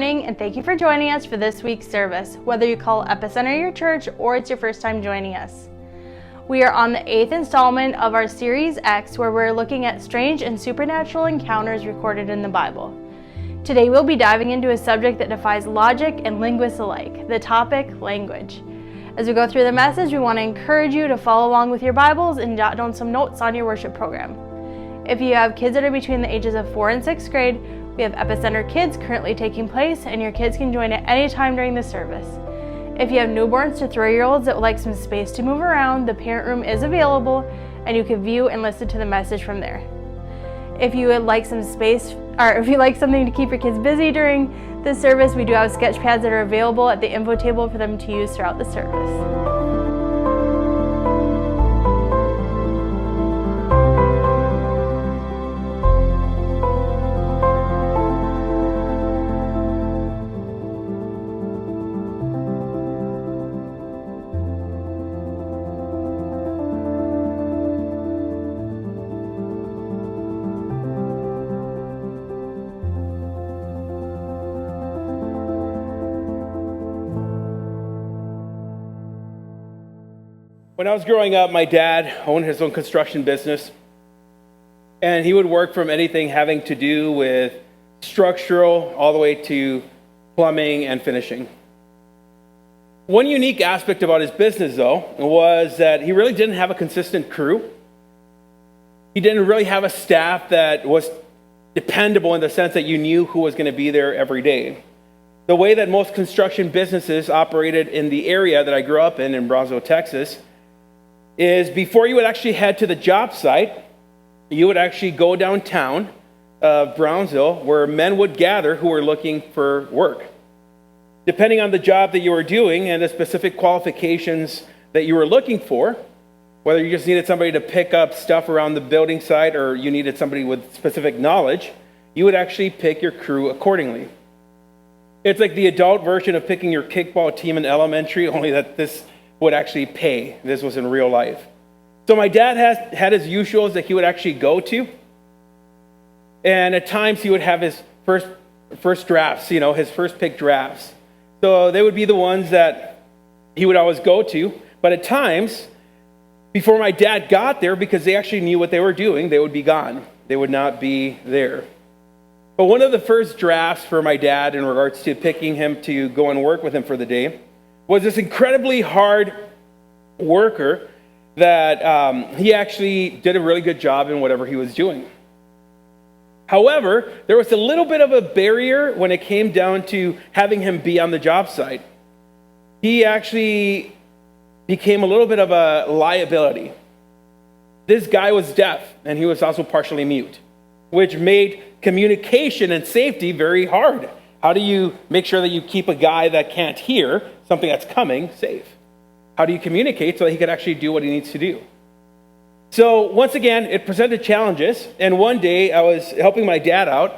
morning, and thank you for joining us for this week's service, whether you call Epicenter your church or it's your first time joining us. We are on the 8th installment of our Series X, where we're looking at strange and supernatural encounters recorded in the Bible. Today we'll be diving into a subject that defies logic and linguists alike, the topic, language. As we go through the message, we want to encourage you to follow along with your Bibles and jot down some notes on your worship program. If you have kids that are between the ages of 4th and 6th grade, we have Epicenter Kids currently taking place, and your kids can join at any time during the service. If you have newborns to 3-year-olds that would like some space to move around, the parent room is available, and you can view and listen to the message from there. If you would like some space, or if you like something to keep your kids busy during the service, we do have sketch pads that are available at the info table for them to use throughout the service. When I was growing up, my dad owned his own construction business, and he would work from anything having to do with structural all the way to plumbing and finishing. One unique aspect about his business, though, was that he really didn't have a consistent crew. He didn't really have a staff that was dependable in the sense that you knew who was going to be there every day. The way that most construction businesses operated in the area that I grew up in Brownsville, Texas, is before you would actually head to the job site, you would actually go downtown Brownsville, where men would gather who were looking for work. Depending on the job that you were doing and the specific qualifications that you were looking for, whether you just needed somebody to pick up stuff around the building site or you needed somebody with specific knowledge, you would actually pick your crew accordingly. It's like the adult version of picking your kickball team in elementary, only that this would actually pay. This was in real life. So my dad had his usuals that he would actually go to. And at times he would have his first drafts, his first pick drafts. So they would be the ones that he would always go to. But at times, before my dad got there, because they actually knew what they were doing, they would be gone. They would not be there. But one of the first drafts for my dad in regards to picking him to go and work with him for the day was this incredibly hard worker that he actually did a really good job in whatever he was doing. However, there was a little bit of a barrier when it came down to having him be on the job site. He actually became a little bit of a liability. This guy was deaf, and he was also partially mute, which made communication and safety very hard. How do you make sure that you keep a guy that can't hear something that's coming safe? How do you communicate so that he can actually do what he needs to do? So once again, it presented challenges. And one day I was helping my dad out,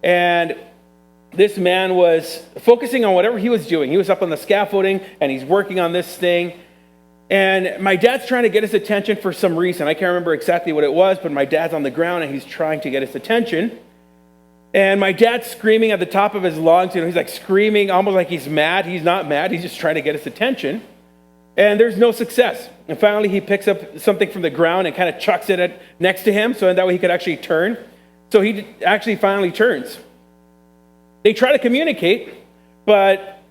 and this man was focusing on whatever he was doing. He was up on the scaffolding, and he's working on this thing. And my dad's trying to get his attention for some reason. I can't remember exactly what it was, but my dad's on the ground, and he's trying to get his attention. And my dad's screaming at the top of his lungs. He's like screaming almost like he's mad. He's not mad. He's just trying to get his attention. And there's no success. And finally, he picks up something from the ground and kind of chucks it next to him so that way he could actually turn. So he actually finally turns. They try to communicate, but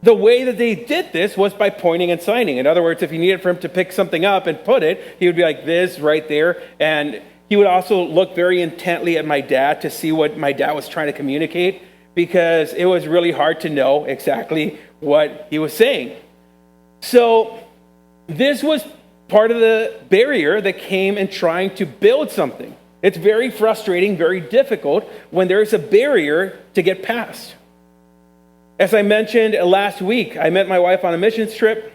the way that they did this was by pointing and signing. In other words, if he needed for him to pick something up and put it, he would be like this right there. And he would also look very intently at my dad to see what my dad was trying to communicate, because it was really hard to know exactly what he was saying. So this was part of the barrier that came in trying to build something. It's very frustrating, very difficult when there's a barrier to get past. As I mentioned last week, I met my wife on a missions trip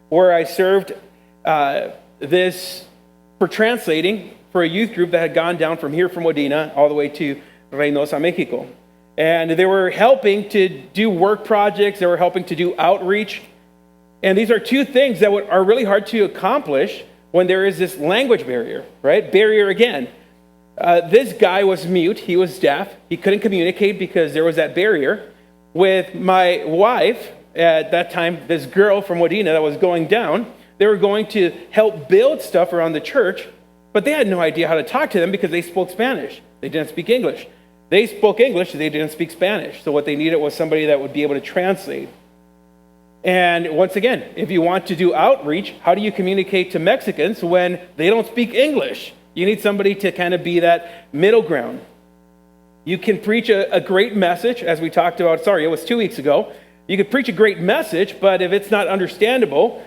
where I served this for translating for a youth group that had gone down from here from Modena all the way to Reynosa, Mexico. And they were helping to do work projects. They were helping to do outreach. And these are two things that are really hard to accomplish when there is this language barrier, right? Barrier again. This guy was mute. He was deaf. He couldn't communicate because there was that barrier. With my wife, at that time, this girl from Wadena that was going down, they were going to help build stuff around the church, but they had no idea how to talk to them because they spoke Spanish. They didn't speak English. They spoke English, they didn't speak Spanish. So what they needed was somebody that would be able to translate. And once again, if you want to do outreach, how do you communicate to Mexicans when they don't speak English? You need somebody to kind of be that middle ground. You can preach a great message, as we talked about, it was 2 weeks ago. You could preach a great message, but if it's not understandable,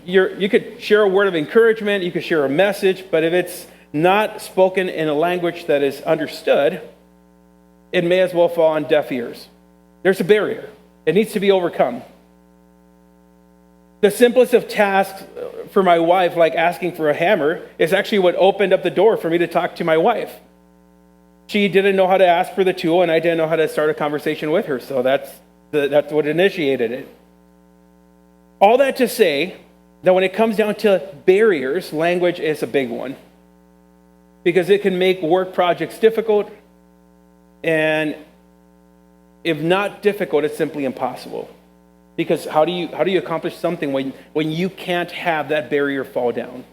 you could share a word of encouragement, you could share a message, but if it's not spoken in a language that is understood, it may as well fall on deaf ears. There's a barrier. It needs to be overcome. The simplest of tasks for my wife, like asking for a hammer, is actually what opened up the door for me to talk to my wife. She didn't know how to ask for the tool, and I didn't know how to start a conversation with her, so that's what initiated it. All that to say that when it comes down to barriers, language is a big one, because it can make work projects difficult, and if not difficult, it's simply impossible. Because how do you accomplish something when you can't have that barrier fall down?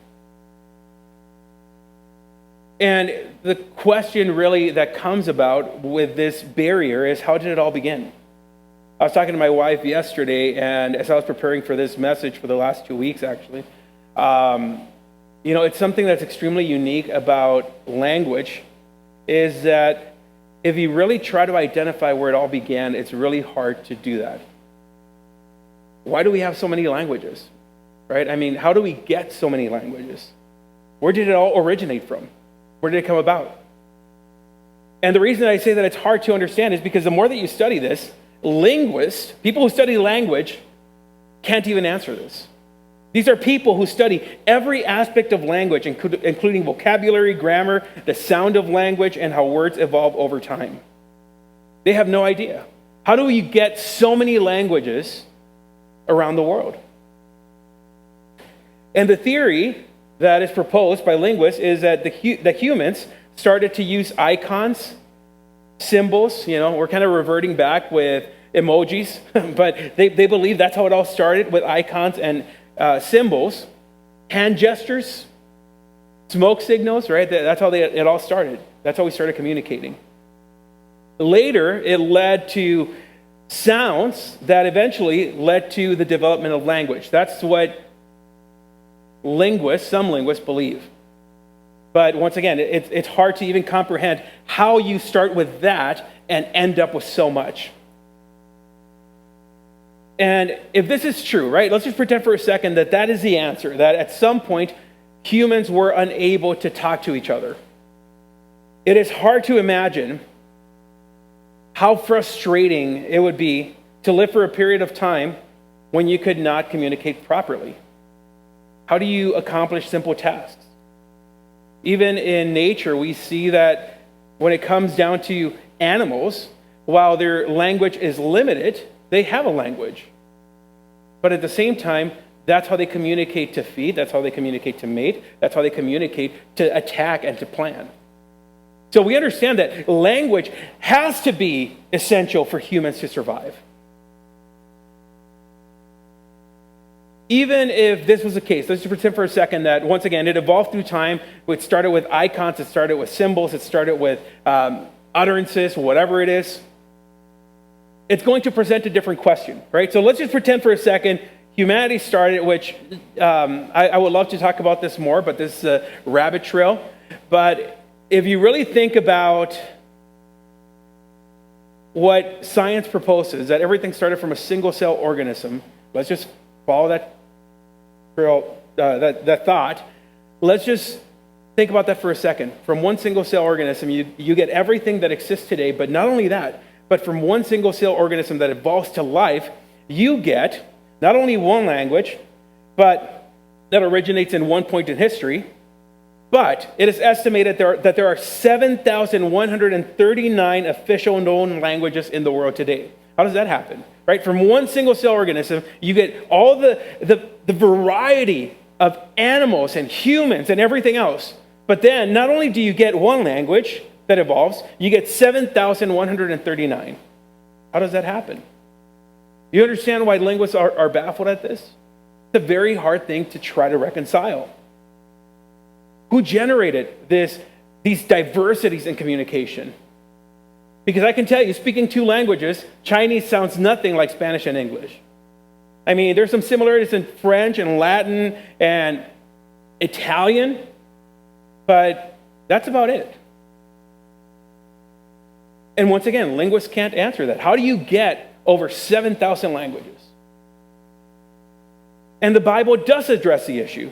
And the question really that comes about with this barrier is, how did it all begin? I was talking to my wife yesterday, and as I was preparing for this message for the last 2 weeks, actually, it's something that's extremely unique about language, is that if you really try to identify where it all began, it's really hard to do that. Why do we have so many languages, right? I mean, how do we get so many languages? Where did it all originate from? Where did it come about? And the reason I say that it's hard to understand is because the more that you study this, linguists, people who study language, can't even answer this. These are people who study every aspect of language, including vocabulary, grammar, the sound of language, and how words evolve over time. They have no idea. How do you get so many languages around the world? And the theory that is proposed by linguists is that that humans started to use icons, symbols. We're kind of reverting back with emojis, but they believe that's how it all started, with icons and symbols, hand gestures, smoke signals, right? That's how it all started. That's how we started communicating. Later, it led to sounds that eventually led to the development of language. That's what some linguists believe. But once again, it's hard to even comprehend how you start with that and end up with so much. And if this is true, right, let's just pretend for a second that is the answer, that at some point humans were unable to talk to each other. It is hard to imagine how frustrating it would be to live for a period of time when you could not communicate properly. How do you accomplish simple tasks? Even in nature, we see that when it comes down to animals, while their language is limited, they have a language. But at the same time, that's how they communicate to feed, that's how they communicate to mate, that's how they communicate to attack and to plan. So we understand that language has to be essential for humans to survive. Even if this was the case, let's just pretend for a second that, once again, it evolved through time. It started with icons, it started with symbols, it started with utterances, whatever it is. It's going to present a different question, right? So let's just pretend for a second humanity started, which I would love to talk about this more, but this is a rabbit trail. But if you really think about what science proposes, that everything started from a single-cell organism, let's just follow that trail, that thought. Let's just think about that for a second. From one single-cell organism, you get everything that exists today, but not only that, but from one single-cell organism that evolves to life, you get not only one language, but that originates in one point in history, but it is estimated that there are 7,139 official known languages in the world today. How does that happen? Right? From one single-cell organism, you get all the variety of animals and humans and everything else But then, not only do you get one language that evolves, you get 7,139. How does that happen? You understand why linguists are baffled at this? It's a very hard thing to try to reconcile. Who generated these diversities in communication? Because I can tell you, speaking two languages, Chinese sounds nothing like Spanish and English. I mean, there's some similarities in French and Latin and Italian, but that's about it. And once again, linguists can't answer that. How do you get over 7,000 languages? And the Bible does address the issue.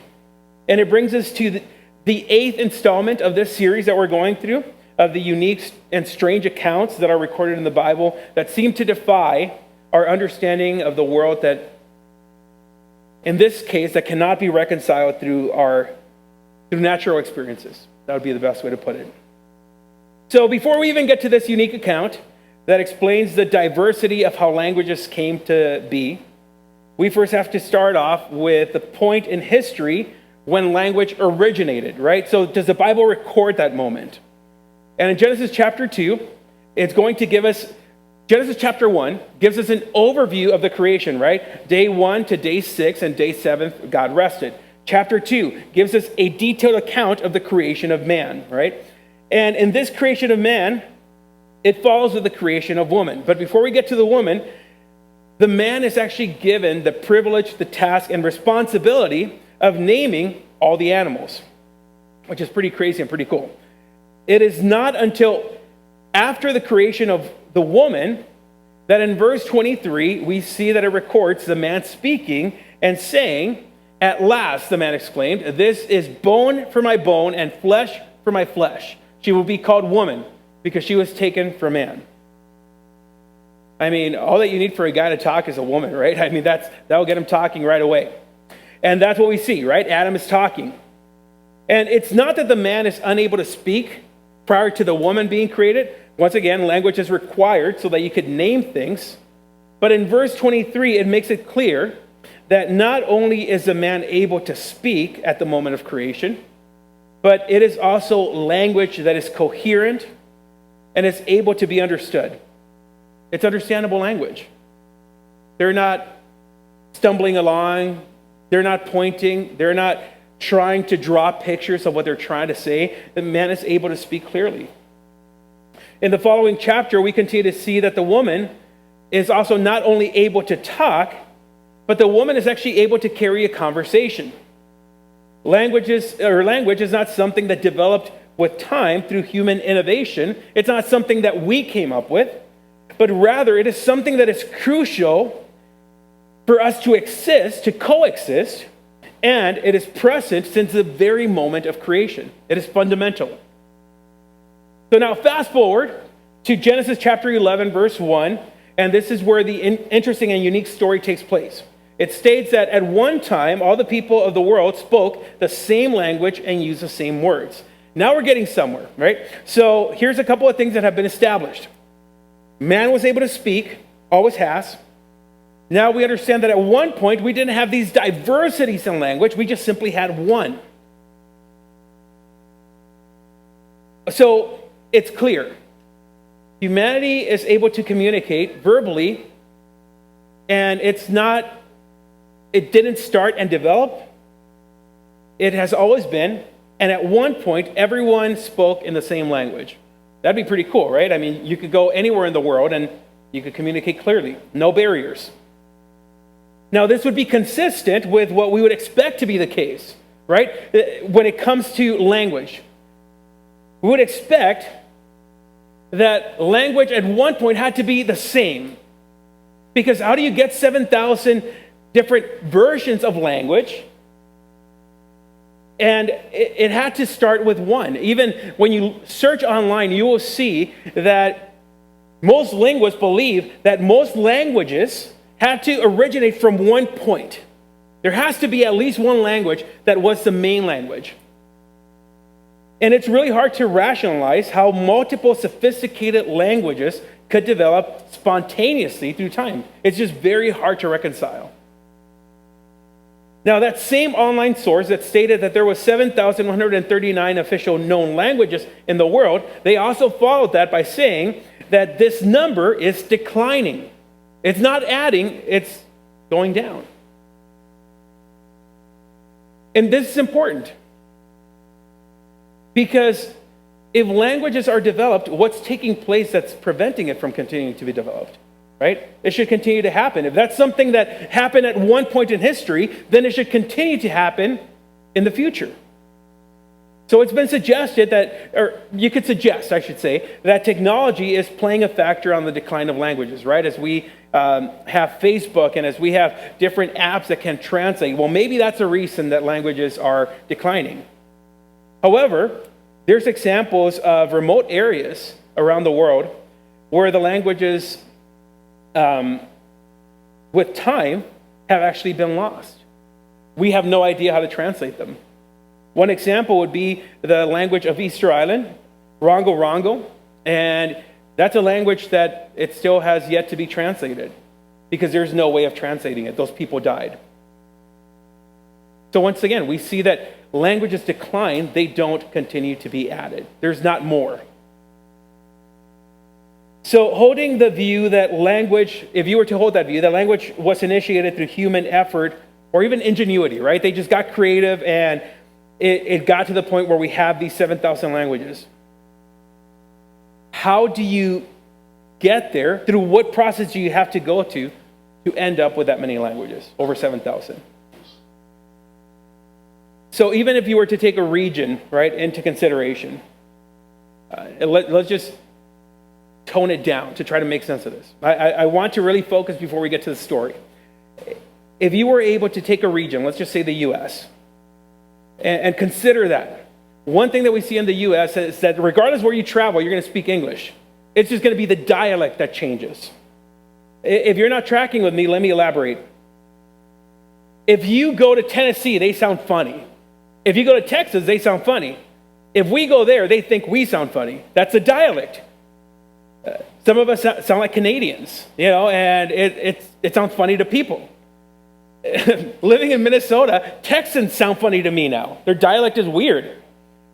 And it brings us to the eighth installment of this series that we're going through, of the unique and strange accounts that are recorded in the Bible that seem to defy our understanding of the world, that, in this case, that cannot be reconciled through natural experiences. That would be the best way to put it. So before we even get to this unique account that explains the diversity of how languages came to be, we first have to start off with the point in history when language originated, right? So does the Bible record that moment? And in Genesis chapter 2, it's going to give us, Genesis chapter 1 gives us an overview of the creation, right? Day 1 to day 6 and day 7, God rested. Chapter 2 gives us a detailed account of the creation of man, right? And in this creation of man, it follows with the creation of woman. But before we get to the woman, the man is actually given the privilege, the task, and responsibility of naming all the animals, which is pretty crazy and pretty cool. It is not until after the creation of the woman that in verse 23, we see that it records the man speaking and saying, "At last," the man exclaimed, "this is bone for my bone and flesh for my flesh. She will be called woman because she was taken from man." I mean, all that you need for a guy to talk is a woman, right? I mean, that will get him talking right away. And that's what we see, right? Adam is talking. And it's not that the man is unable to speak prior to the woman being created. Once again, language is required so that you could name things. But in verse 23, it makes it clear that not only is the man able to speak at the moment of creation, but it is also language that is coherent and is able to be understood. It's understandable language. They're not stumbling along. They're not pointing. They're not trying to draw pictures of what they're trying to say. The man is able to speak clearly. In the following chapter, we continue to see that the woman is also not only able to talk, but the woman is actually able to carry a conversation. Language is not something that developed with time through human innovation. It's not something that we came up with, but rather it is something that is crucial for us to exist, to coexist, and it is present since the very moment of creation. It is fundamental. So now fast forward to Genesis chapter 11, verse 1, and this is where the interesting and unique story takes place. It states that at one time, all the people of the world spoke the same language and used the same words. Now we're getting somewhere, right? So here's a couple of things that have been established. Man was able to speak, always has. Now we understand that at one point, we didn't have these diversities in language. We just simply had one. So it's clear. Humanity is able to communicate verbally, and it didn't start and develop. It has always been, and at one point, everyone spoke in the same language. That'd be pretty cool, right? I mean, you could go anywhere in the world and you could communicate clearly. No barriers. Now, this would be consistent with what we would expect to be the case, right? When it comes to language, we would expect that language at one point had to be the same. Because how do you get 7,000 different versions of language? And it had to start with one. Even when you search online, you will see that most linguists believe that most languages had to originate from one point. There has to be at least one language that was the main language. And it's really hard to rationalize how multiple sophisticated languages could develop spontaneously through time. It's just very hard to reconcile. Now, that same online source that stated that there was 7,139 official known languages in the world, they also followed that by saying that this number is declining. It's not adding, it's going down. And this is important because if languages are developed, what's taking place that's preventing it from continuing to be developed? Right? It should continue to happen. If that's something that happened at one point in history, then it should continue to happen in the future. So it's been suggested that, or you could suggest, I should say, that technology is playing a factor on the decline of languages, right? As we have Facebook and as we have different apps that can translate, well, maybe that's a reason that languages are declining. However, there's examples of remote areas around the world where the languages with time have actually been lost. We have no idea how to translate them. One example would be the language of Easter Island, Rongo Rongo, and that's a language that it still has yet to be translated because there's no way of translating it. Those people died. So once again, we see that languages decline, they don't continue to be added. There's not more. So holding the view that language, if you were to hold that view, that language was initiated through human effort or even ingenuity, right? They just got creative and it got to the point where we have these 7,000 languages. How do you get there? Through what process do you have to go to end up with that many languages, over 7,000? So even if you were to take a region, right, into consideration, let's just tone it down to try to make sense of this. I want to really focus before we get to the story. If you were able to take a region, let's just say the U.S., and consider that. One thing that we see in the U.S. is that regardless where you travel, you're going to speak English. It's just going to be the dialect that changes. If you're not tracking with me, let me elaborate. If you go to Tennessee, they sound funny. If you go to Texas, they sound funny. If we go there, they think we sound funny. That's a dialect. Some of us sound like Canadians, and it sounds funny to people. Living in Minnesota, Texans sound funny to me now. Their dialect is weird.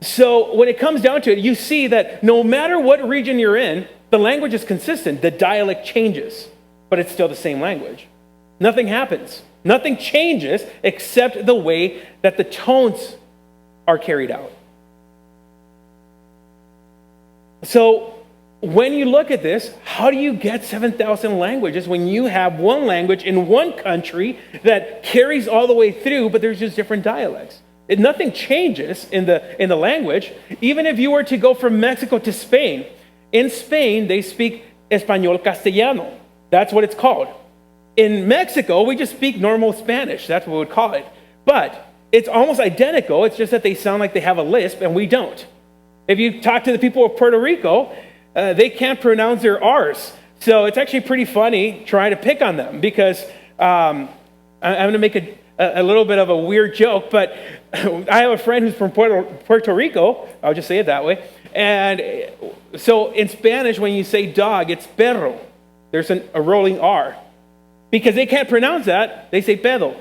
So when it comes down to it, you see that no matter what region you're in, the language is consistent. The dialect changes, but it's still the same language. Nothing happens. Nothing changes except the way that the tones are carried out. So when you look at this, how do you get 7,000 languages when you have one language in one country that carries all the way through, but there's just different dialects? Nothing changes in the language. Even if you were to go from Mexico to Spain, in Spain, they speak Español Castellano. That's what it's called. In Mexico, we just speak normal Spanish. That's what we would call it. But it's almost identical. It's just that they sound like they have a lisp, and we don't. If you talk to the people of Puerto Rico, they can't pronounce their R's. So it's actually pretty funny trying to pick on them because I'm going to make a little bit of a weird joke, but I have a friend who's from Puerto Rico. I'll just say it that way. And so in Spanish, when you say dog, it's perro. There's a rolling R. Because they can't pronounce that, they say pedo.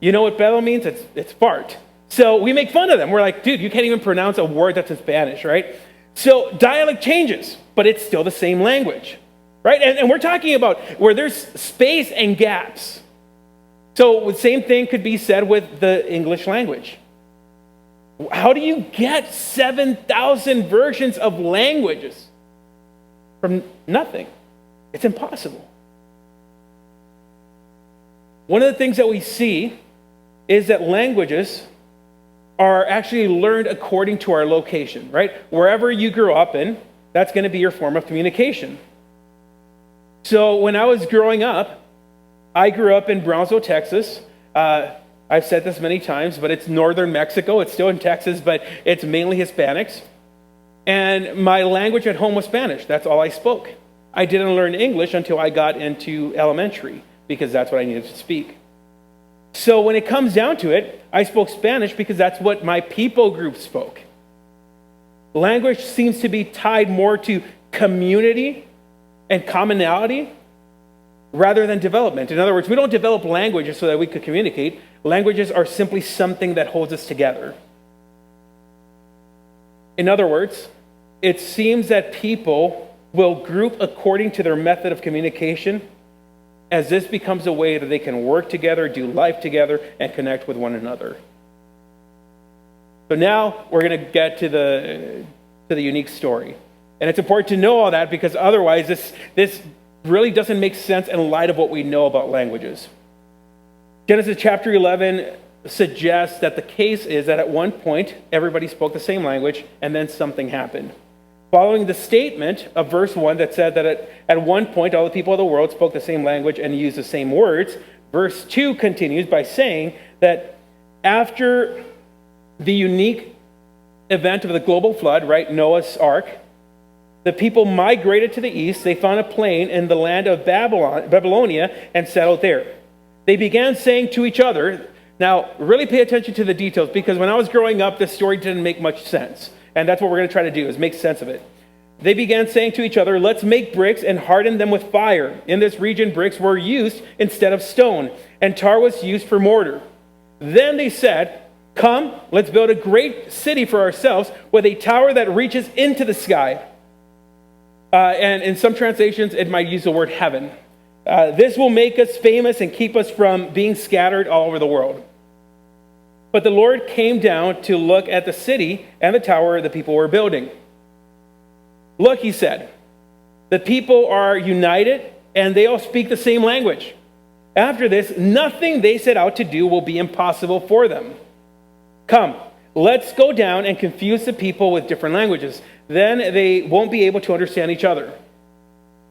You know what pedo means? It's fart. So we make fun of them. We're like, dude, you can't even pronounce a word that's in Spanish, right? So dialect changes, but it's still the same language, right? And we're talking about where there's space and gaps. So the same thing could be said with the English language. How do you get 7,000 versions of languages from nothing? It's impossible. One of the things that we see is that languages are actually learned according to our location, right? Wherever you grew up in, that's going to be your form of communication. So when I was growing up, I grew up in Brownsville, Texas. I've said this many times, but it's northern Mexico. It's still in Texas, but it's mainly Hispanics. And my language at home was Spanish. That's all I spoke. I didn't learn English until I got into elementary because that's what I needed to speak. So when it comes down to it, I spoke Spanish because that's what my people group spoke. Language seems to be tied more to community and commonality rather than development. In other words, we don't develop languages so that we could communicate. Languages are simply something that holds us together. In other words, it seems that people will group according to their method of communication, as this becomes a way that they can work together, do life together, and connect with one another. So now we're going to get to the unique story. And it's important to know all that, because otherwise this really doesn't make sense in light of what we know about languages. Genesis chapter 11 suggests that the case is that at one point everybody spoke the same language, and then something happened. Following the statement of verse 1 that said that at one point all the people of the world spoke the same language and used the same words, verse 2 continues by saying that after the unique event of the global flood, right, Noah's Ark, the people migrated to the east. They found a plain in the land of Babylonia and settled there. They began saying to each other, now really pay attention to the details, because when I was growing up, this story didn't make much sense. And that's what we're going to try to do, is make sense of it. They began saying to each other, let's make bricks and harden them with fire. In this region, bricks were used instead of stone, and tar was used for mortar. Then they said, come, let's build a great city for ourselves with a tower that reaches into the sky. And in some translations, it might use the word heaven. This will make us famous and keep us from being scattered all over the world. But the Lord came down to look at the city and the tower the people were building. Look, he said, the people are united and they all speak the same language. After this, nothing they set out to do will be impossible for them. Come, let's go down and confuse the people with different languages. Then they won't be able to understand each other.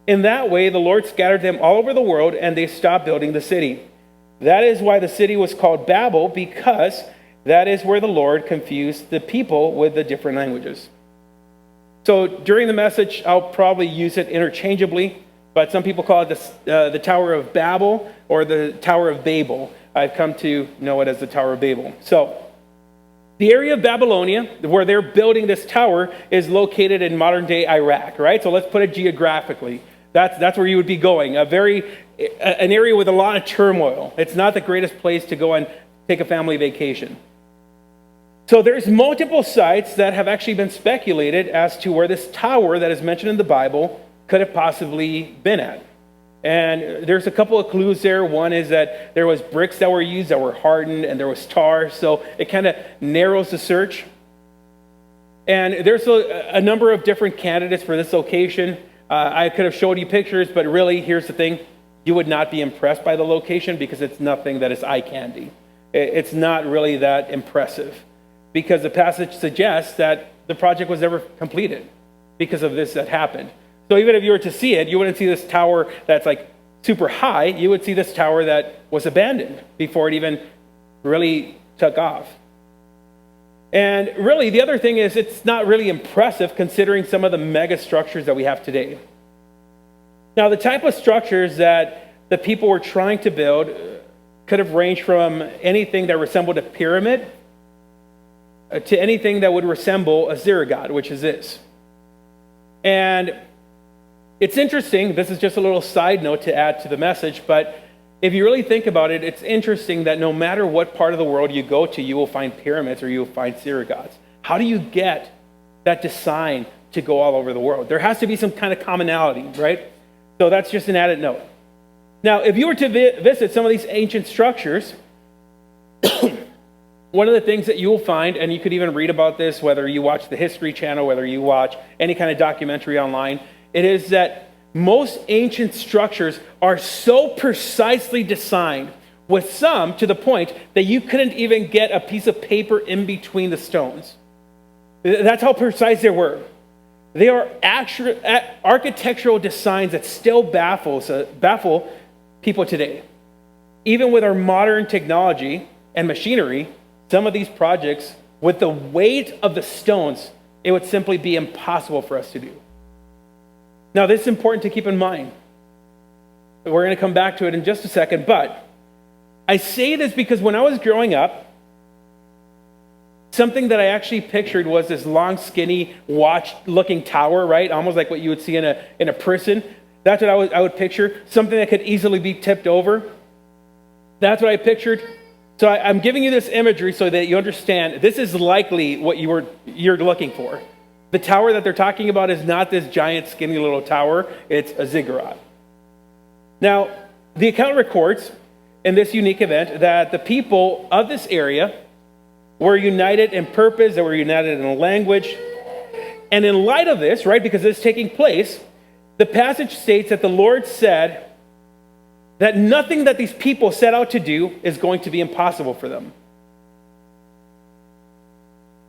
In that way, the Lord scattered them all over the world, and they stopped building the city. That is why the city was called Babel, because that is where the Lord confused the people with the different languages. So during the message, I'll probably use it interchangeably, but some people call it the Tower of Babel or the Tower of Babel. I've come to know it as the Tower of Babel. So the area of Babylonia, where they're building this tower, is located in modern-day Iraq, right? So let's put it geographically. That's where you would be going, an area with a lot of turmoil. It's not the greatest place to go and take a family vacation. So there's multiple sites that have actually been speculated as to where this tower that is mentioned in the Bible could have possibly been at. And there's a couple of clues there. One is that there was bricks that were used that were hardened, and there was tar, so it kind of narrows the search. And there's a number of different candidates for this location. I could have showed you pictures, but really, here's the thing. You would not be impressed by the location because it's nothing that is eye candy. It's not really that impressive, because the passage suggests that the project was never completed because of this that happened. So even if you were to see it, you wouldn't see this tower that's like super high. You would see this tower that was abandoned before it even really took off. And really, the other thing is, it's not really impressive considering some of the mega structures that we have today. Now, the type of structures that the people were trying to build could have ranged from anything that resembled a pyramid to anything that would resemble a ziggurat, which is this. And it's interesting, this is just a little side note to add to the message, but if you really think about it, it's interesting that no matter what part of the world you go to, you will find pyramids or you will find ziggurats. How do you get that design to go all over the world? There has to be some kind of commonality, right? So that's just an added note. Now, if you were to visit some of these ancient structures, one of the things that you will find, and you could even read about this, whether you watch the History Channel, whether you watch any kind of documentary online, it is that most ancient structures are so precisely designed, with some to the point that you couldn't even get a piece of paper in between the stones. That's how precise they were. They are architectural designs that still baffle people today. Even with our modern technology and machinery, some of these projects, with the weight of the stones, it would simply be impossible for us to do. Now, this is important to keep in mind. We're going to come back to it in just a second, but I say this because when I was growing up, something that I actually pictured was this long, skinny, watch-looking tower, right? Almost like what you would see in a prison. That's what I would picture. Something that could easily be tipped over. That's what I pictured. So I'm giving you this imagery so that you understand this is likely what you're looking for. The tower that they're talking about is not this giant, skinny little tower. It's a ziggurat. Now, the account records in this unique event that the people of this area were united in purpose, they were united in language. And in light of this, right, because this is taking place, the passage states that the Lord said that nothing that these people set out to do is going to be impossible for them.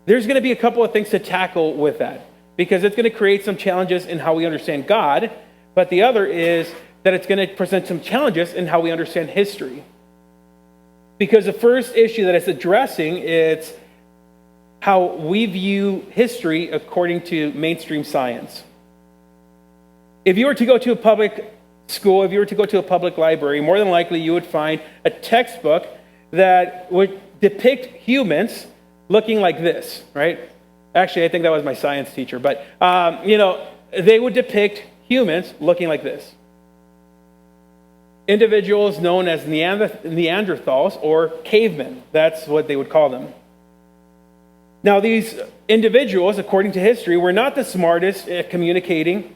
There's going to be a couple of things to tackle with that, because it's going to create some challenges in how we understand God, but the other is that it's going to present some challenges in how we understand history. Because the first issue that it's addressing is how we view history according to mainstream science. If you were to go to a public school, if you were to go to a public library, more than likely you would find a textbook that would depict humans looking like this, right? Actually, I think that was my science teacher, but they would depict humans looking like this. Individuals known as Neanderthals or cavemen, that's what they would call them. Now, these individuals, according to history, were not the smartest at communicating.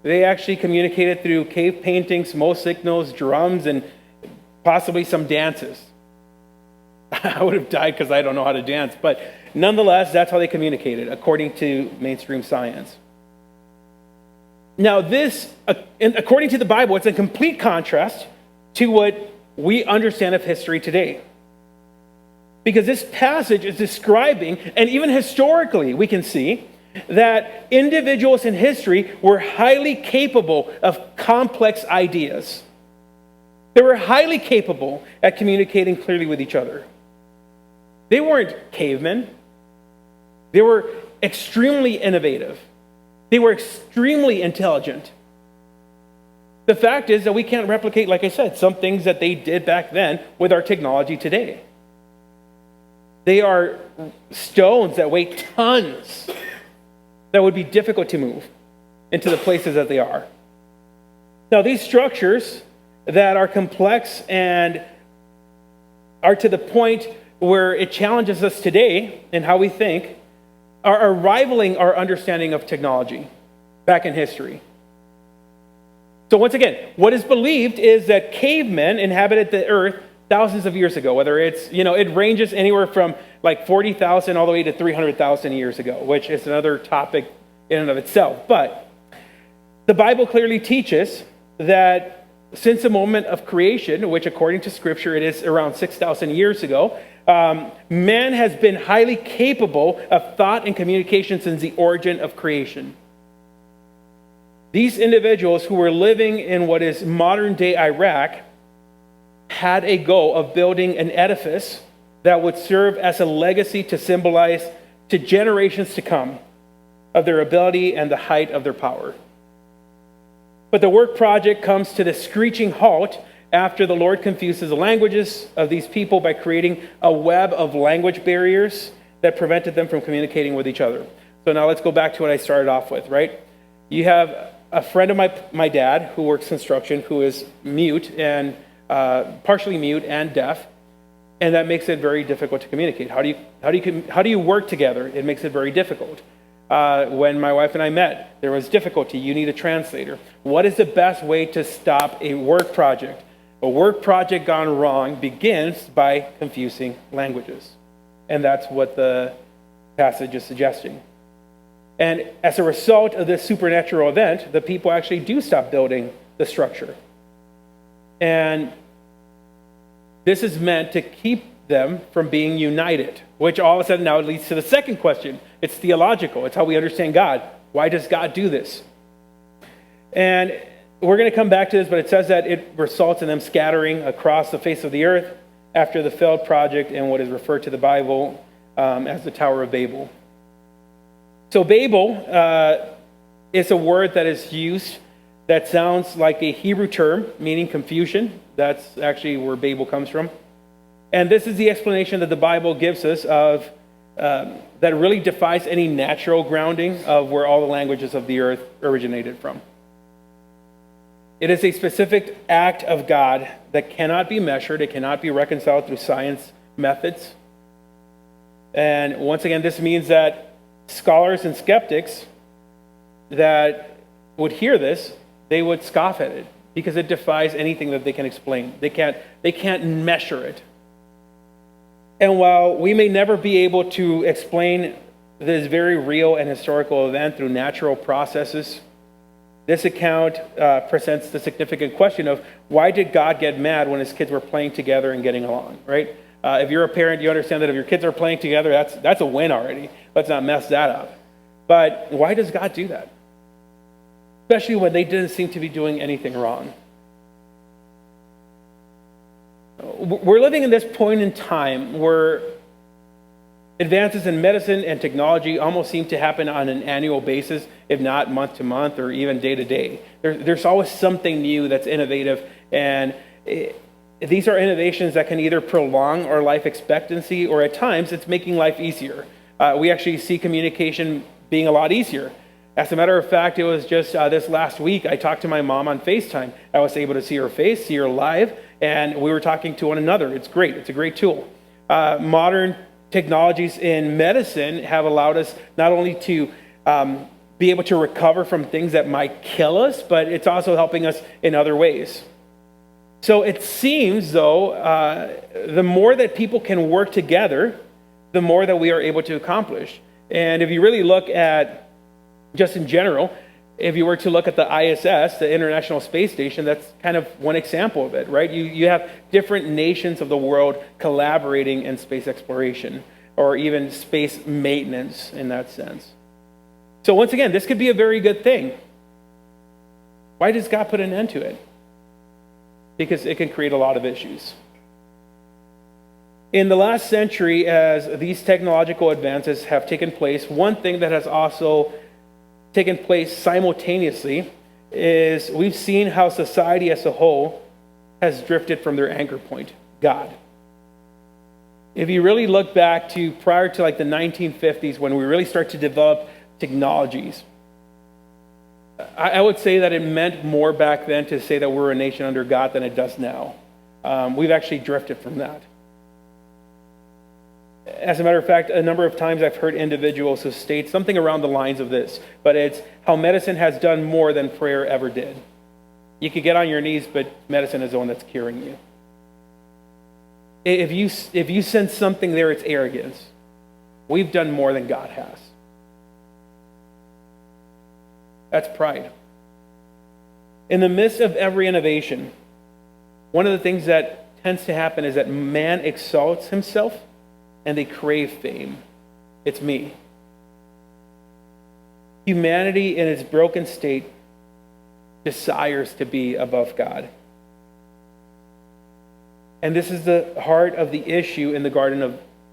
They actually communicated through cave paintings, smoke signals, drums, and possibly some dances. I would have died because I don't know how to dance, but nonetheless, that's how they communicated, according to mainstream science. Now, this, according to the Bible, it's in complete contrast to what we understand of history today. Because this passage is describing, and even historically, we can see that individuals in history were highly capable of complex ideas. They were highly capable at communicating clearly with each other. They weren't cavemen. They were extremely innovative. They were extremely intelligent. The fact is that we can't replicate, like I said, some things that they did back then with our technology today. They are stones that weigh tons that would be difficult to move into the places that they are. Now, these structures that are complex and are to the point where it challenges us today in how we think are rivaling our understanding of technology back in history. So once again, what is believed is that cavemen inhabited the earth thousands of years ago, whether it's, it ranges anywhere from like 40,000 all the way to 300,000 years ago, which is another topic in and of itself. But the Bible clearly teaches that since the moment of creation, which according to Scripture it is around 6,000 years ago, man has been highly capable of thought and communication since the origin of creation. These individuals who were living in what is modern-day Iraq had a goal of building an edifice that would serve as a legacy to symbolize to generations to come of their ability and the height of their power. But the work project comes to the screeching halt after the Lord confuses the languages of these people by creating a web of language barriers that prevented them from communicating with each other. So now let's go back to what I started off with, right? You have a friend of my dad who works construction who is mute and partially mute and deaf, and that makes it very difficult to communicate. How do you work together? It makes it very difficult. When my wife and I met, there was difficulty. You need a translator. What is the best way to stop a work project? A work project gone wrong begins by confusing languages. And that's what the passage is suggesting. And as a result of this supernatural event, the people actually do stop building the structure. And this is meant to keep them from being united, which all of a sudden now leads to the second question. It's theological. It's how we understand God. Why does God do this? And we're going to come back to this, but it says that it results in them scattering across the face of the earth after the failed project and what is referred to the Bible as the Tower of Babel. So Babel is a word that is used that sounds like a Hebrew term, meaning confusion. That's actually where Babel comes from. And this is the explanation that the Bible gives us of that really defies any natural grounding of where all the languages of the earth originated from. It is a specific act of God that cannot be measured. It cannot be reconciled through science methods. And once again, this means that scholars and skeptics that would hear this, they would scoff at it because it defies anything that they can explain. They can't measure it. And while we may never be able to explain this very real and historical event through natural processes, this account presents the significant question of why did God get mad when his kids were playing together and getting along, right? If you're a parent, you understand that if your kids are playing together, that's a win already. Let's not mess that up. But why does God do that? Especially when they didn't seem to be doing anything wrong. We're living in this point in time where advances in medicine and technology almost seem to happen on an annual basis, if not month to month or even day to day. There's always something new that's innovative, and these are innovations that can either prolong our life expectancy, or at times it's making life easier. We actually see communication being a lot easier. As a matter of fact, it was just this last week, I talked to my mom on FaceTime. I was able to see her face, see her live, and we were talking to one another. It's great. It's a great tool. Modern technologies in medicine have allowed us not only to be able to recover from things that might kill us, but it's also helping us in other ways. So it seems, though, the more that people can work together, the more that we are able to accomplish. And if you really look at, just in general, if you were to look at the ISS, the International Space Station, that's kind of one example of it, right? You have different nations of the world collaborating in space exploration, or even space maintenance in that sense. So once again, this could be a very good thing. Why does God put an end to it? Because it can create a lot of issues. In the last century, as these technological advances have taken place, one thing that has also taken place simultaneously is we've seen how society as a whole has drifted from their anchor point, God. If you really look back to prior to like the 1950s, when we really start to develop technologies, I would say that it meant more back then to say that we're a nation under God than it does now. We've actually drifted from that. As a matter of fact, a number of times I've heard individuals who state something around the lines of this, but it's how medicine has done more than prayer ever did. You could get on your knees, but medicine is the one that's curing you. If you sense something there, it's arrogance. We've done more than God has. That's pride. In the midst of every innovation, one of the things that tends to happen is that man exalts himself and they crave fame. It's me. Humanity in its broken state desires to be above God. And this is the heart of the issue in the Garden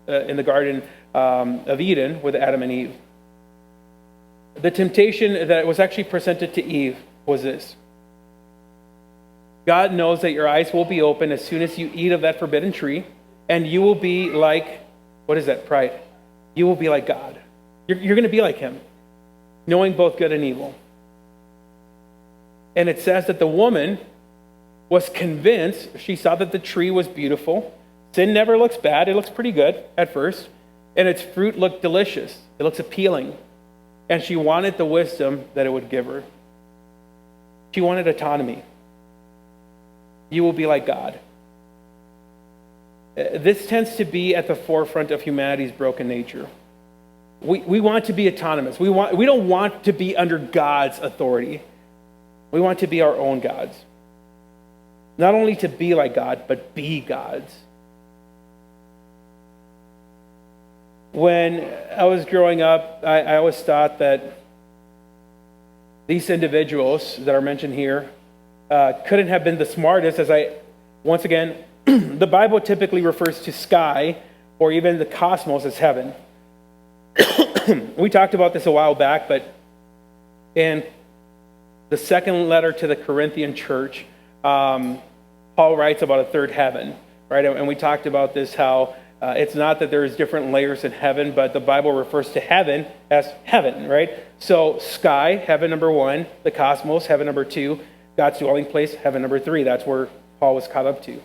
of Eden with Adam and Eve. The temptation that was actually presented to Eve was this. God knows that your eyes will be open as soon as you eat of that forbidden tree, and you will be like, what is that? Pride. You will be like God. You're going to be like him, knowing both good and evil. And it says that the woman was convinced, she saw that the tree was beautiful. Sin never looks bad. It looks pretty good at first. And its fruit looked delicious. It looks appealing. And she wanted the wisdom that it would give her. She wanted autonomy. You will be like God. This tends to be at the forefront of humanity's broken nature. We want to be autonomous. We don't want to be under God's authority. We want to be our own gods. Not only to be like God, but be gods. When I was growing up, I always thought that these individuals that are mentioned here couldn't have been the smartest, once again, the Bible typically refers to sky or even the cosmos as heaven. We talked about this a while back, but in the second letter to the Corinthian church, Paul writes about a third heaven, right? And we talked about this, how it's not that there's different layers in heaven, but the Bible refers to heaven as heaven, right? So sky, heaven number one, the cosmos, heaven number two, God's dwelling place, heaven number 3. That's where Paul was caught up to.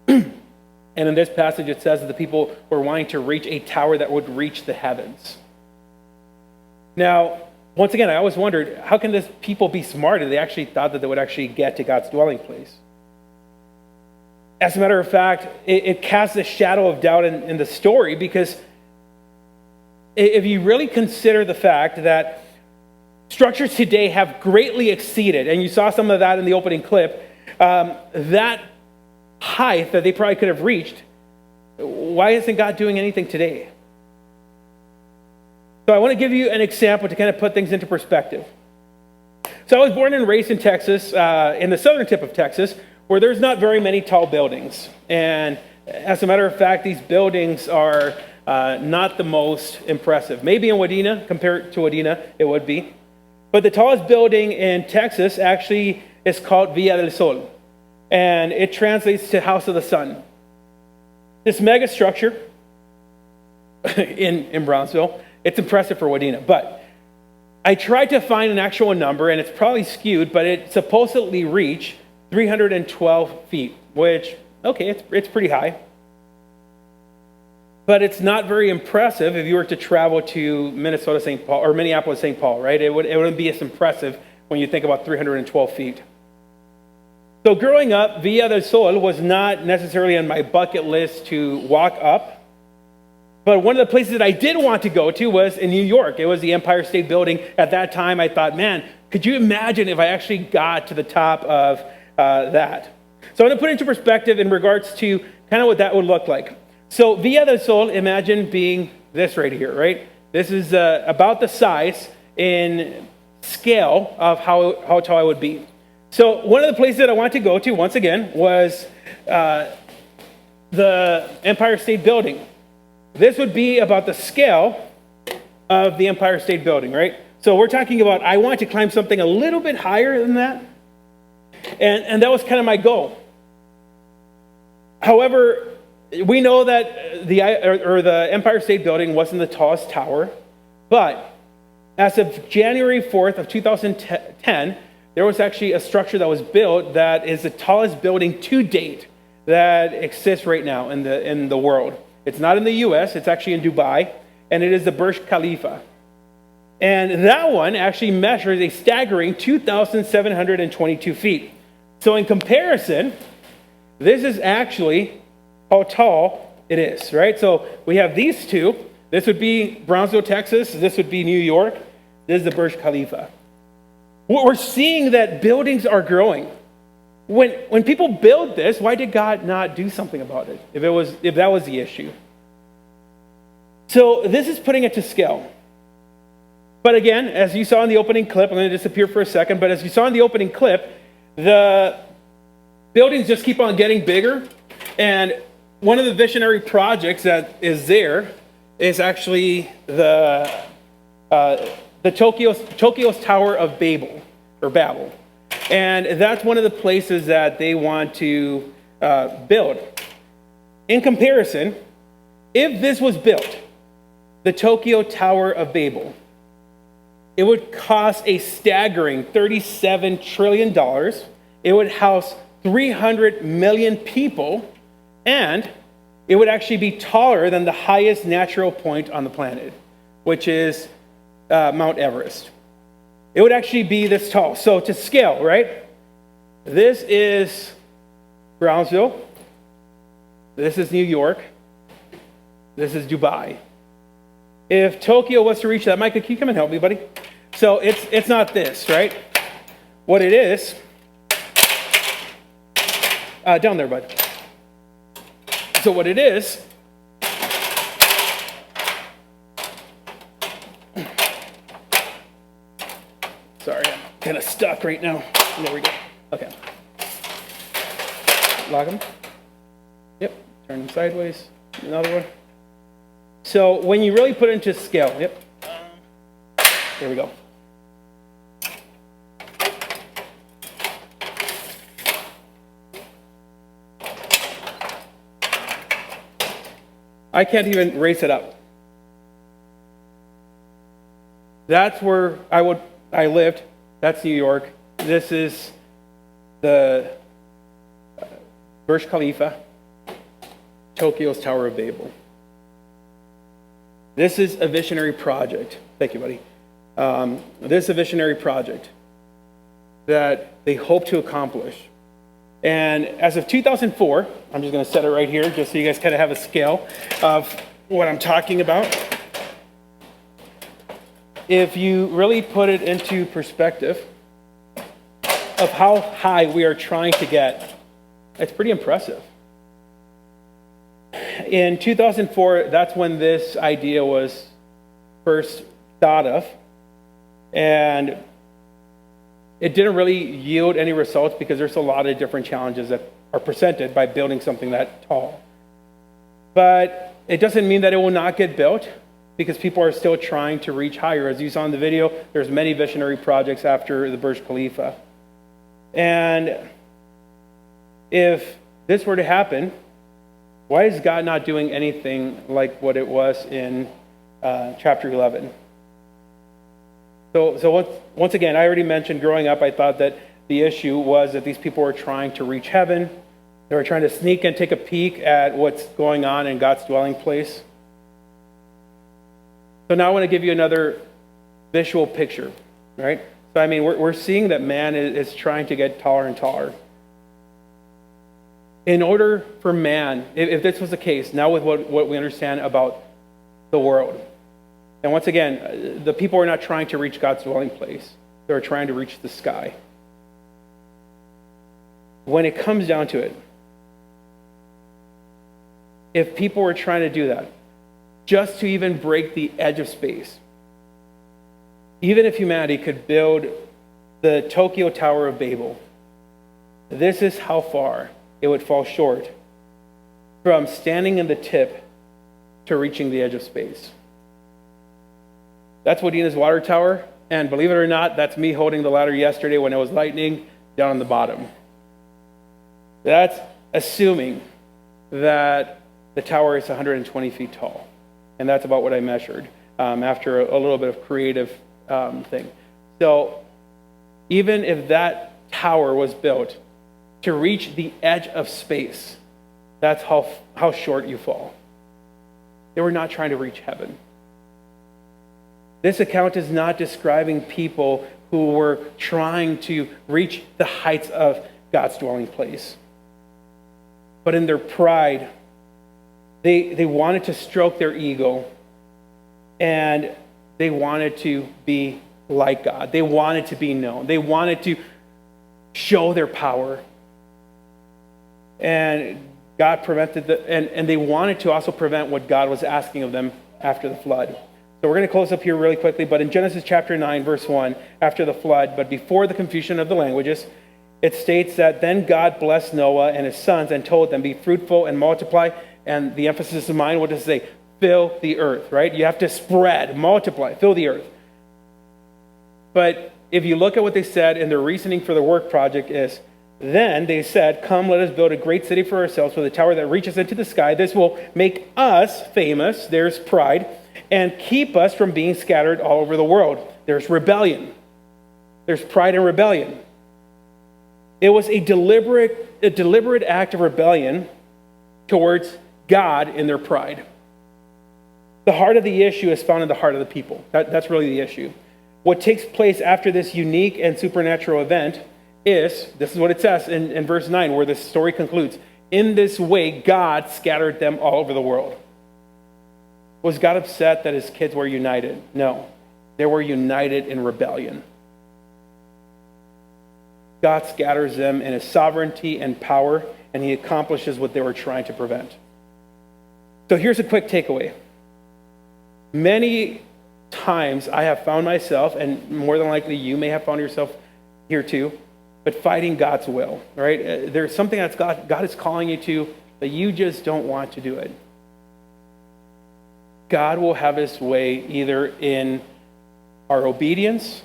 And in this passage, it says that the people were wanting to reach a tower that would reach the heavens. Now, once again, I always wondered, how can these people be smart if they actually thought that they would actually get to God's dwelling place? As a matter of fact, it casts a shadow of doubt in the story, because if you really consider the fact that structures today have greatly exceeded, and you saw some of that in the opening clip, that height that they probably could have reached, why isn't God doing anything today? So I want to give you an example to kind of put things into perspective. So I was born and raised in Texas, in the southern tip of Texas, where there's not very many tall buildings. And as a matter of fact, these buildings are not the most impressive. Maybe in Wadena, compared to Wadena, it would be. But the tallest building in Texas actually is called Villa del Sol. And it translates to House of the Sun. This mega structure in Brownsville, it's impressive for Wadena. But I tried to find an actual number, and it's probably skewed, but it supposedly reached 312 feet, which, okay, it's pretty high. But it's not very impressive if you were to travel to Minnesota, St. Paul, or Minneapolis, St. Paul, right? It wouldn't be as impressive when you think about 312 feet. So growing up, Villa del Sol was not necessarily on my bucket list to walk up. But one of the places that I did want to go to was in New York. It was the Empire State Building. At that time, I thought, man, could you imagine if I actually got to the top of that? So I'm going to put it into perspective in regards to kind of what that would look like. So Villa del Sol, imagine being this right here, right? This is about the size in scale of how tall I would be. So one of the places that I wanted to go to, once again, was the Empire State Building. This would be about the scale of the Empire State Building, right? So we're talking about, I want to climb something a little bit higher than that. And that was kind of my goal. However, we know that the Empire State Building wasn't the tallest tower, but as of January 4th of 2010, there was actually a structure that was built that is the tallest building to date that exists right now in the world. It's not in the U.S., it's actually in Dubai, and it is the Burj Khalifa. And that one actually measures a staggering 2,722 feet. So in comparison, this is actually how tall it is, right? So we have these two. This would be Brownsville, Texas. This would be New York. This is the Burj Khalifa. We're seeing that buildings are growing. When people build this, why did God not do something about it if that was the issue? So this is putting it to scale. But again, as you saw in the opening clip, I'm going to disappear for a second, but as you saw in the opening clip, the buildings just keep on getting bigger. And one of the visionary projects that is there is actually the Tokyo's Tower of Babel, or Babel. And that's one of the places that they want to build. In comparison, if this was built, the Tokyo Tower of Babel, it would cost a staggering $37 trillion. It would house 300 million people, and it would actually be taller than the highest natural point on the planet, which is Mount Everest. It would actually be this tall. So to scale, right? This is Brownsville. This is New York. This is Dubai. If Tokyo was to reach that, Micah, can you come and help me, buddy? So it's not this, right? What it is, down there, bud. So what it is, sorry, I'm kind of stuck right now. There we go. Okay. Lock them. Yep. Turn them sideways. Another one. So when you really put it into scale, yep. There we go. I can't even raise it up. That's where I lived. That's New York. This is the Burj Khalifa, Tokyo's Tower of Babel. This is a visionary project. Thank you, buddy. This is a visionary project that they hope to accomplish. And as of 2004, I'm just going to set it right here just so you guys kind of have a scale of what I'm talking about. If you really put it into perspective of how high we are trying to get, it's pretty impressive. In 2004, that's when this idea was first thought of. And it didn't really yield any results because there's a lot of different challenges that are presented by building something that tall. But it doesn't mean that it will not get built because people are still trying to reach higher. As you saw in the video, there's many visionary projects after the Burj Khalifa. And if this were to happen, why is God not doing anything like what it was in chapter 11? So once again, I already mentioned growing up, I thought that the issue was that these people were trying to reach heaven. They were trying to sneak and take a peek at what's going on in God's dwelling place. So now I want to give you another visual picture, right? So I mean, we're seeing that man is trying to get taller and taller. In order for man, if this was the case, now with what we understand about the world, and once again, the people are not trying to reach God's dwelling place. They're trying to reach the sky. When it comes down to it, if people were trying to do that, just to even break the edge of space, even if humanity could build the Tokyo Tower of Babel, this is how far it would fall short from standing in the tip to reaching the edge of space. That's Wadeena's water tower, and believe it or not, that's me holding the ladder yesterday when it was lightning down on the bottom. That's assuming that the tower is 120 feet tall, and that's about what I measured after a little bit of creative thing. So even if that tower was built to reach the edge of space, that's how short you fall. They were not trying to reach heaven. This account is not describing people who were trying to reach the heights of God's dwelling place. But in their pride, they wanted to stroke their ego, and they wanted to be like God. They wanted to be known. They wanted to show their power. And God prevented and they wanted to also prevent what God was asking of them after the flood. So we're going to close up here really quickly, but in Genesis chapter 9, verse 1, after the flood, but before the confusion of the languages, it states that then God blessed Noah and his sons and told them, be fruitful and multiply. And the emphasis of mine, what does it say? Fill the earth, right? You have to spread, multiply, fill the earth. But if you look at what they said in their reasoning for the work project is, then they said, come, let us build a great city for ourselves with a tower that reaches into the sky. This will make us famous. There's pride. And keep us from being scattered all over the world. There's rebellion. There's pride and rebellion. It was a deliberate act of rebellion towards God in their pride. The heart of the issue is found in the heart of the people. That's really the issue. What takes place after this unique and supernatural event is, this is what it says in verse 9, where the story concludes. In this way, God scattered them all over the world. Was God upset that his kids were united? No. They were united in rebellion. God scatters them in his sovereignty and power, and he accomplishes what they were trying to prevent. So here's a quick takeaway. Many times I have found myself, and more than likely you may have found yourself here too, but fighting God's will, right? There's something that's God is calling you to, but you just don't want to do it. God will have his way either in our obedience,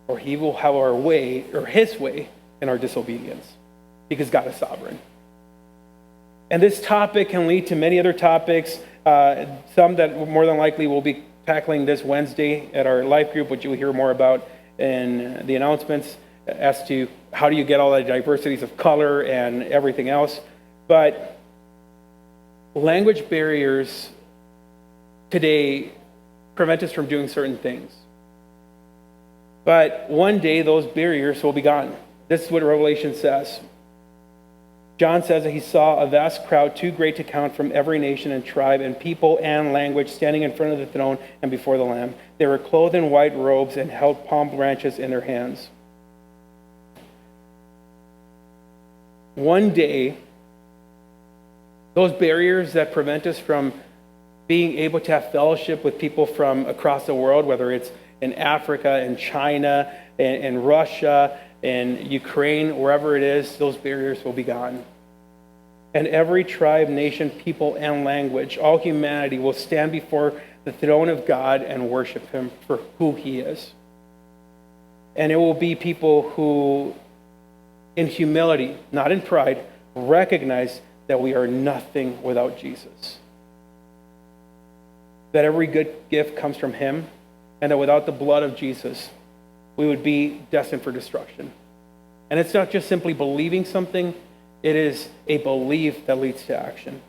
or he will have our way, or his way, in our disobedience, because God is sovereign. And this topic can lead to many other topics, some that more than likely we'll be tackling this Wednesday at our life group, which you'll hear more about in the announcements. as to how do you get all the diversities of color and everything else. But language barriers today prevent us from doing certain things. But one day those barriers will be gone. This is what Revelation says. John says that he saw a vast crowd too great to count from every nation and tribe and people and language standing in front of the throne and before the Lamb. They were clothed in white robes and held palm branches in their hands. One day, those barriers that prevent us from being able to have fellowship with people from across the world, whether it's in Africa, in China, in Russia, in Ukraine, wherever it is, those barriers will be gone. And every tribe, nation, people, and language, all humanity will stand before the throne of God and worship him for who he is. And it will be people who, in humility, not in pride, recognize that we are nothing without Jesus. That every good gift comes from him, and that without the blood of Jesus, we would be destined for destruction. And it's not just simply believing something, it is a belief that leads to action.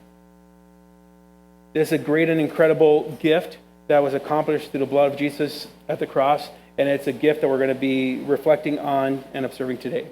This is a great and incredible gift that was accomplished through the blood of Jesus at the cross, and it's a gift that we're going to be reflecting on and observing today.